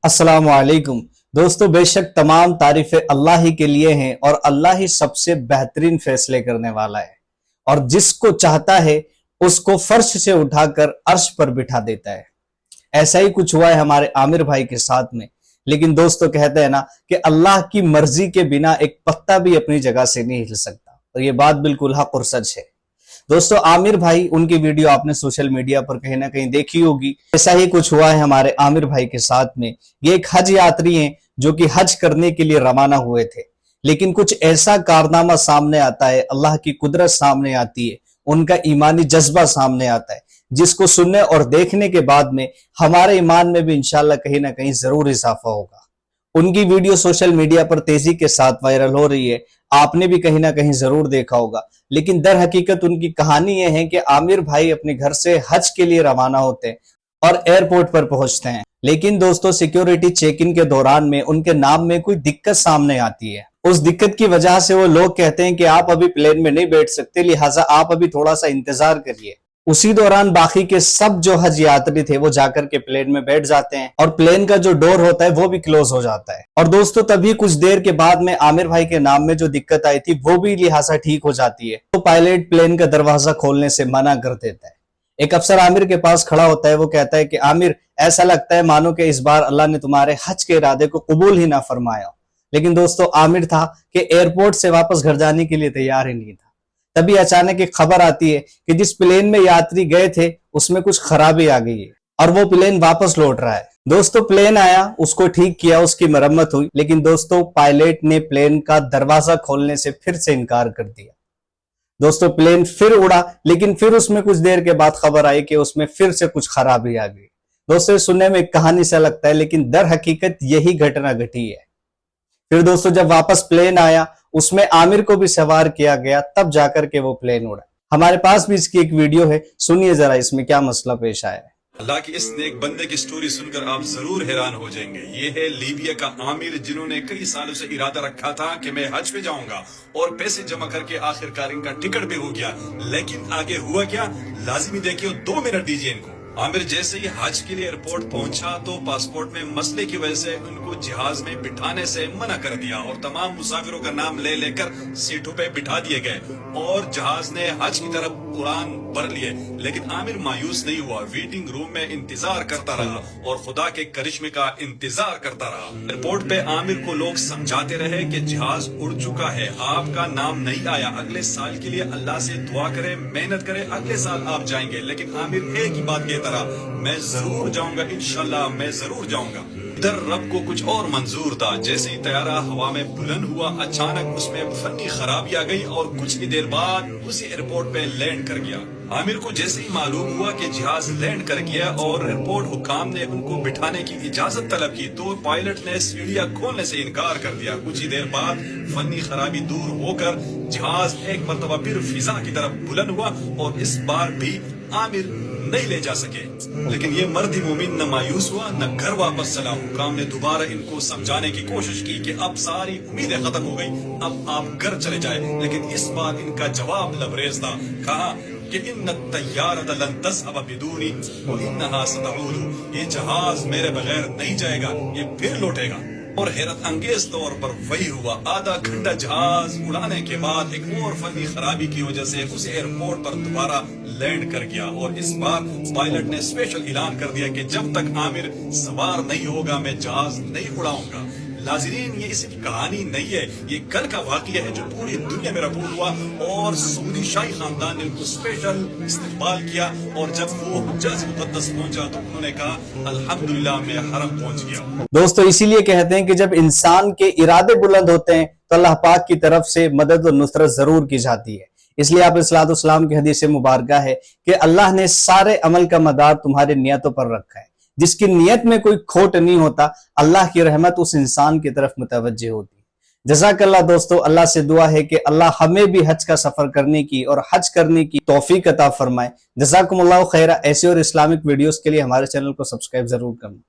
अस्सलाम वालेकुम दोस्तों, बेशक तमाम तारीफें अल्लाह ही के लिए हैं और अल्लाह ही सबसे बेहतरीन फैसले करने वाला है और जिसको चाहता है उसको फर्श से उठाकर अर्श पर बिठा देता है। ऐसा ही कुछ हुआ है हमारे आमिर भाई के साथ में। लेकिन दोस्तों कहते हैं ना कि अल्लाह की मर्जी के बिना एक पत्ता भी अपनी जगह से नहीं हिल सकता, और ये बात बिल्कुल हक और सच है। दोस्तों आमिर भाई, उनकी वीडियो आपने सोशल मीडिया पर कहीं ना कहीं देखी होगी। ऐसा ही कुछ हुआ है हमारे आमिर भाई के साथ में। ये एक हज यात्री हैं जो कि हज करने के लिए रवाना हुए थे, लेकिन कुछ ऐसा कारनामा सामने आता है, अल्लाह की कुदरत सामने आती है, उनका ईमानी जज्बा सामने आता है, जिसको सुनने और देखने के बाद में हमारे ईमान में भी इंशाल्लाह कहीं ना कहीं जरूर इजाफा होगा। उनकी वीडियो सोशल मीडिया पर तेजी के साथ वायरल हो रही है, आपने भी कहीं ना कहीं जरूर देखा होगा। लेकिन दर हकीकत उनकी कहानी यह है कि आमिर भाई अपने घर से हज के लिए रवाना होते हैं और एयरपोर्ट पर पहुंचते हैं, लेकिन दोस्तों सिक्योरिटी चेक इन के दौरान में उनके नाम में कोई दिक्कत सामने आती है। उस दिक्कत की वजह से वो लोग कहते हैं कि आप अभी प्लेन में नहीं बैठ सकते, लिहाजा आप अभी थोड़ा सा इंतजार करिए। उसी दौरान बाकी के सब जो हज यात्री थे वो जाकर के प्लेन में बैठ जाते हैं और प्लेन का जो डोर होता है वो भी क्लोज हो जाता है। और दोस्तों तभी कुछ देर के बाद में आमिर भाई के नाम में जो दिक्कत आई थी वो भी लिहाजा ठीक हो जाती है। तो पायलट प्लेन का दरवाजा खोलने से मना कर देता है। एक अफसर आमिर के पास खड़ा होता है, वो कहता है कि आमिर, ऐसा लगता है मानो कि इस बार अल्लाह ने तुम्हारे हज के इरादे को कबूल ही ना फरमाया। लेकिन दोस्तों आमिर था कि एयरपोर्ट से वापस घर जाने के लिए तैयार ही नहीं था। तभी अचानक एक खबर आती है कि जिस प्लेन में यात्री गए थे उसमें कुछ खराबी आ गई है और वो प्लेन वापस लौट रहा है। दोस्तों प्लेन आया, उसको ठीक किया, उसकी मरम्मत हुई, लेकिन दोस्तों पायलट ने प्लेन का दरवाजा खोलने से फिर से इनकार कर दिया। दोस्तों प्लेन फिर उड़ा, लेकिन फिर उसमें कुछ देर के बाद खबर आई कि उसमें फिर से कुछ खराबी आ गई। दोस्तों सुनने में एक कहानी सा लगता है, लेकिन दर हकीकत यही घटना घटी है। फिर दोस्तों जब वापस प्लेन आया, उसमें आमिर को भी सवार किया गया, तब जाकर के वो प्लेन उड़ा। हमारे पास भी इसकी एक वीडियो है, सुनिए जरा इसमें क्या मसला पेश आया है। अल्लाह की इस नेक बंदे की स्टोरी सुनकर आप जरूर हैरान हो जाएंगे। ये है लीबिया का आमिर, जिन्होंने कई सालों से इरादा रखा था कि मैं हज पे जाऊंगा और पैसे जमा करके आखिरकार इनका टिकट भी हो गया। लेकिन आगे हुआ क्या, लाजिमी देखिए, 2 मिनट दीजिए इनको। आमिर जैसे ही हज के लिए एयरपोर्ट पहुंचा तो पासपोर्ट में मसले की वजह से उनको जहाज में बिठाने से मना कर दिया और तमाम मुसाफिरों का नाम ले लेकर सीटों पे बिठा दिए गए और जहाज ने हज की तरफ उड़ान भर लिए। लेकिन आमिर मायूस नहीं हुआ, वेटिंग रूम में इंतजार करता रहा और खुदा के करिश्मे का इंतजार करता रहा। एयरपोर्ट पे आमिर को लोग समझाते रहे कि जहाज उड़ चुका है, आपका नाम नहीं आया, अगले साल के लिए अल्लाह से दुआ करें, मेहनत करें, अगले साल आप जाएंगे। लेकिन आमिर एक ही बात कहता रहा, मैं जरूर जाऊंगा, इंशाल्लाह मैं जरूर जाऊंगा। इधर रब को कुछ और मंजूर था। जैसे ही तैयारा हवा में बुलंद हुआ, अचानक उसमें फनी खराबी आ गई और कुछ ही देर बाद उसी एयरपोर्ट पे लैंड कर गया। आमिर को जैसे ही मालूम हुआ कि जहाज लैंड कर गया और एयरपोर्ट हुकाम ने उनको बिठाने की इजाजत तलब की, तो पायलट ने सीढ़ियां खोलने से इनकार कर दिया। कुछ ही देर बाद फनी खराबी दूर होकर जहाज एक मरतबा फिर फिजा की तरफ बुलंद हुआ और इस बार भी आमिर नहीं ले जा सके। लेकिन ये मर्द मोमिन न मायूस हुआ न घर वापस चला। हुकाम ने दोबारा इनको समझाने की कोशिश की कि अब सारी उम्मीदें खत्म हो गई, अब आप घर चले जाए। लेकिन इस बार इनका जवाब लबरेज था। कहा कि इन्न तैयारत लन तज़हब बिदूनी व इन्नहा सतऊद, ये जहाज मेरे बगैर नहीं जाएगा, ये फिर लौटेगा। और हैरत अंगेज तौर पर वही हुआ। आधा घंटा जहाज उड़ाने के बाद एक और फनी खराबी की वजह से उस एयरपोर्ट पर दोबारा लैंड कर गया और इस बार पायलट ने स्पेशल ऐलान कर दिया कि जब तक आमिर सवार नहीं होगा मैं जहाज नहीं उड़ाऊंगा। नाज़रीन, ये इसी की कहानी नहीं है, ये कल का वाकया है जो पूरी दुनिया में रिपोर्ट हुआ और सऊदी शाही खानदान ने उनको स्पेशल इस्तकबाल किया और जब वो हुज्जाज मुक़द्दस पहुंचा तो उन्होंने कहा अल्हम्दुलिल्लाह मैं हरम पहुंच गया। दोस्तों इसीलिए कहते हैं कि जब इंसान के इरादे बुलंद होते हैं तो अल्लाह पाक की तरफ से मदद और नुसरत जरूर की जाती है। इसलिए आप अलैहिस्सलाम की हदीस मुबारका है कि अल्लाह ने सारे अमल का मदार तुम्हारे नियतों पर रखा है। जिसकी नियत में कोई खोट नहीं होता, अल्लाह की रहमत उस इंसान की तरफ मुतवज्जे होती है। जज़ाकल्लाह दोस्तों, अल्लाह से दुआ है कि अल्लाह हमें भी हज का सफर करने की और हज करने की तौफीक अता फरमाए। जज़ाकुमुल्लाह खैरा। ऐसे और इस्लामिक वीडियोस के लिए हमारे चैनल को सब्सक्राइब जरूर करना।